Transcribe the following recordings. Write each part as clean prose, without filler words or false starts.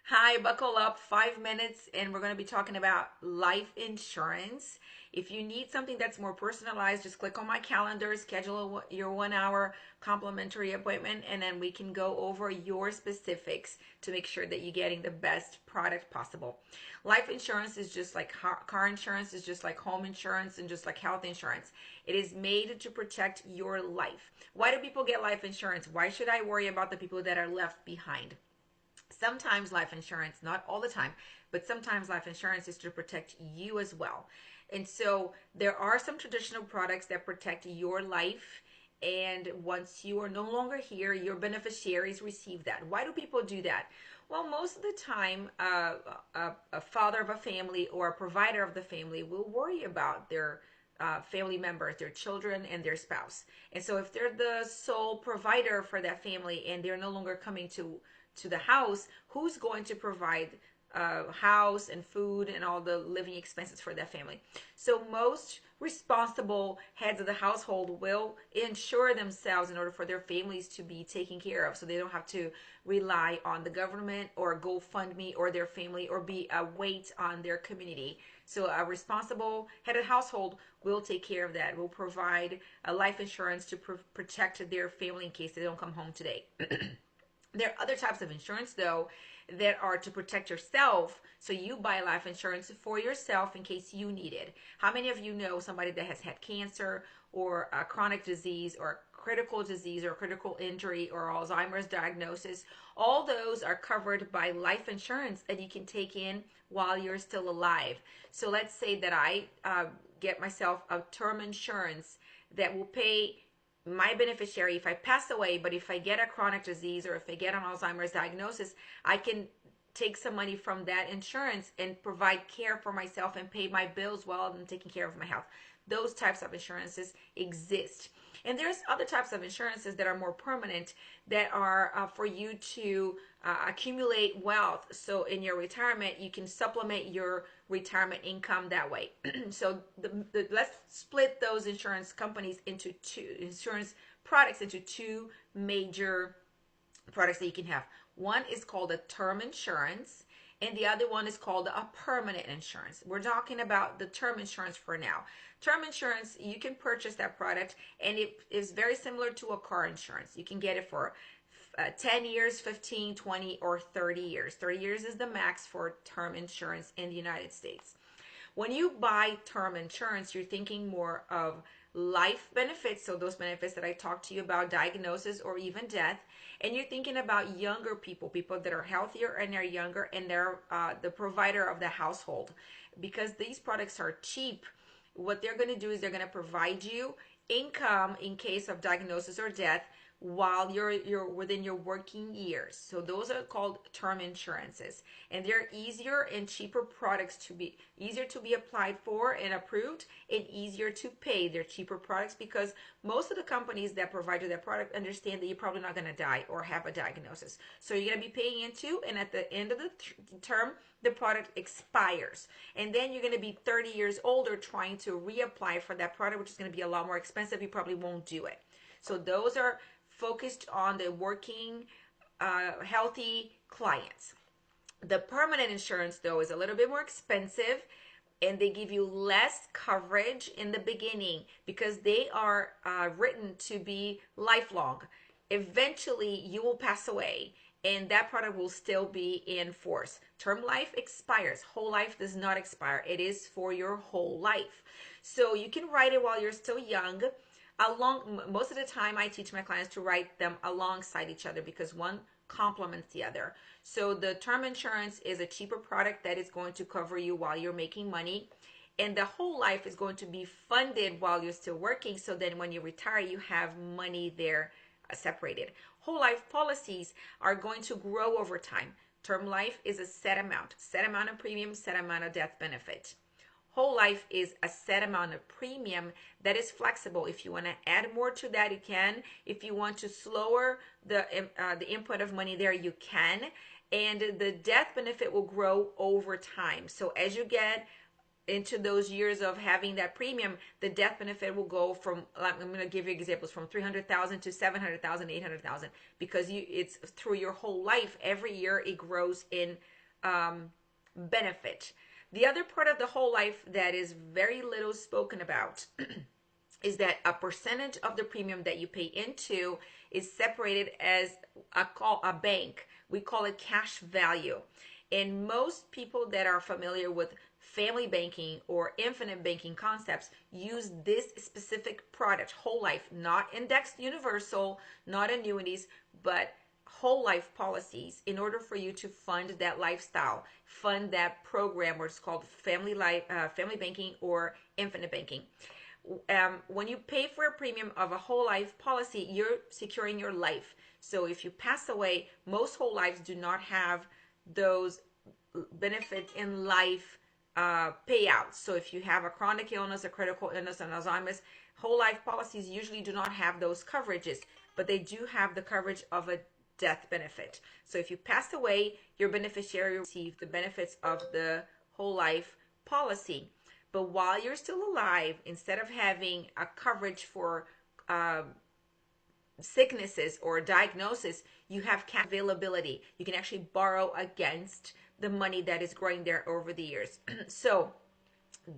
Hi, buckle up, 5 minutes, and we're going to be talking about life insurance. If you need something that's more personalized, just click on my calendar, schedule your 1 hour complimentary appointment, and then we can go over your specifics to make sure that you're getting the best product possible. Life insurance is just like car insurance, is just like home insurance, and just like health insurance. It is made to protect your life. Why do people get life insurance? Why should I worry about the people that are left behind? Sometimes life insurance, not all the time, but sometimes life insurance is to protect you as well. And so there are some traditional products that protect your life. And once you are no longer here, your beneficiaries receive that. Why do people do that? Well, most of the time, a father of a family or a provider of the family will worry about their family members, their children, and their spouse. And so, if they're the sole provider for that family and they're no longer coming to the house, who's going to provide house and food and all the living expenses for that family? So most responsible heads of the household will insure themselves in order for their families to be taken care of, so they don't have to rely on the government or GoFundMe or their family or be a weight on their community. So a responsible head of household will take care of that, will provide a life insurance to protect their family in case they don't come home today. There are other types of insurance, though, that are to protect yourself. So you buy life insurance for yourself in case you need it. How many of you know somebody that has had cancer or a chronic disease or critical disease or critical injury or Alzheimer's diagnosis? All those are covered by life insurance that you can take in while you're still alive. So let's say that I get myself a term insurance that will pay my beneficiary if I pass away, but if I get a chronic disease or if I get an Alzheimer's diagnosis, I can take some money from that insurance and provide care for myself and pay my bills while I'm taking care of my health. Those types of insurances exist. And there's other types of insurances that are more permanent, that are for you to accumulate wealth. So in your retirement, you can supplement your retirement income that way. So let's split those insurance companies into two, insurance products into two major products that you can have. One is called a term insurance, and the other one is called a permanent insurance. We're talking about the term insurance for now. Term insurance, you can purchase that product, and it is very similar to a car insurance. You can get it for 10 years, 15, 20, or 30 years. 30 years is the max for term insurance in the United States. When you buy term insurance, you're thinking more of life benefits, so those benefits that I talked to you about, diagnosis or even death, and you're thinking about younger people, people that are healthier and they're younger, and they're the provider of the household. Because these products are cheap, what they're going to do is they're going to provide you income in case of diagnosis or death while you're within your working years. So those are called term insurances, and they're easier and cheaper products, to be easier to be applied for and approved, and easier to pay. They're cheaper products because most of the companies that provide you that product understand that you're probably not going to die or have a diagnosis. So you're going to be paying into, and at the end of the term, the product expires. And then you're going to be 30 years older trying to reapply for that product, which is going to be a lot more expensive. You probably won't do it. So those are focused on the working, healthy clients. The permanent insurance, though, is a little bit more expensive, and they give you less coverage in the beginning because they are written to be lifelong. Eventually, you will pass away, and that product will still be in force. Term life expires. Whole life does not expire. It is for your whole life. So you can write it while you're still young. Most of the time I teach my clients to write them alongside each other because one complements the other. So the term insurance is a cheaper product that is going to cover you while you're making money, and the whole life is going to be funded while you're still working, so then when you retire you have money there separated. Whole life policies are going to grow over time. Term life is a set amount of premium, set amount of death benefit. Whole life is a set amount of premium that is flexible. If you want to add more to that, you can. If you want to slower the input of money there, you can. And the death benefit will grow over time. So as you get into those years of having that premium, the death benefit will go from, I'm going to give you examples, from 300,000 to 700,000, 800,000, because it's through your whole life. Every year it grows in benefit. The other part of the whole life that is very little spoken about is that a percentage of the premium that you pay into is separated as a bank. We call it cash value. And most people that are familiar with family banking or infinite banking concepts use this specific product, whole life, not indexed universal, not annuities, but whole life policies in order for you to fund that lifestyle, fund that program, where it's called family banking or infinite banking. When you pay for a premium of a whole life policy, you're securing your life. So if you pass away, most whole lives do not have those benefits in life payouts. So if you have a chronic illness, a critical illness, and Alzheimer's, whole life policies usually do not have those coverages, but they do have the coverage of a death benefit. So if you pass away, your beneficiary will receive the benefits of the whole life policy. But while you're still alive, instead of having a coverage for sicknesses or diagnosis, you have cash availability. You can actually borrow against the money that is growing there over the years. So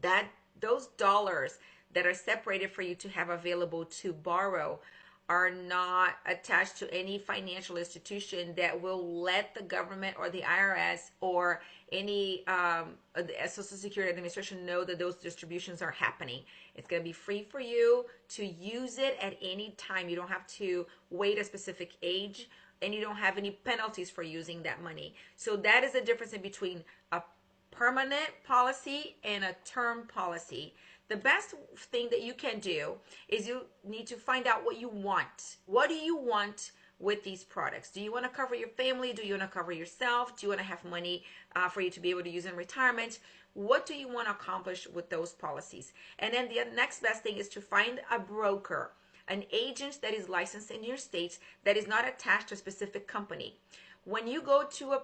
that those dollars that are separated for you to have available to borrow are not attached to any financial institution that will let the government or the IRS or any the Social Security Administration know that those distributions are happening. It's going to be free for you to use it at any time. You don't have to wait a specific age, and you don't have any penalties for using that money. So that is the difference in between a permanent policy and a term policy. The best thing that you can do is you need to find out what you want. What do you want with these products? Do you want to cover your family? Do you want to cover yourself? Do you want to have money for you to be able to use in retirement? What do you want to accomplish with those policies? And then the next best thing is to find a broker, an agent that is licensed in your state, that is not attached to a specific company. When you go to a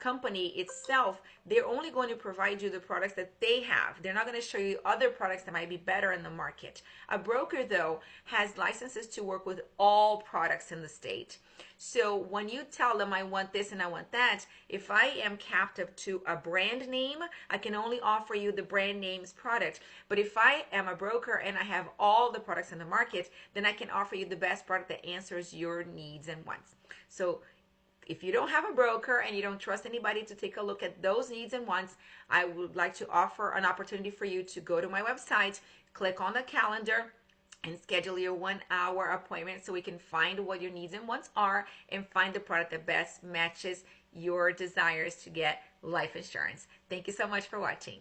company itself, they're only going to provide you the products that they have. They're not going to show you other products that might be better in the market. A broker, though, has licenses to work with all products in the state. So when you tell them, I want this and I want that, if I am captive to a brand name, I can only offer you the brand name's product. But if I am a broker and I have all the products in the market, then I can offer you the best product that answers your needs and wants. So if you don't have a broker and you don't trust anybody to take a look at those needs and wants, I would like to offer an opportunity for you to go to my website, click on the calendar, and schedule your 1-hour appointment so we can find what your needs and wants are and find the product that best matches your desires to get life insurance. Thank you so much for watching.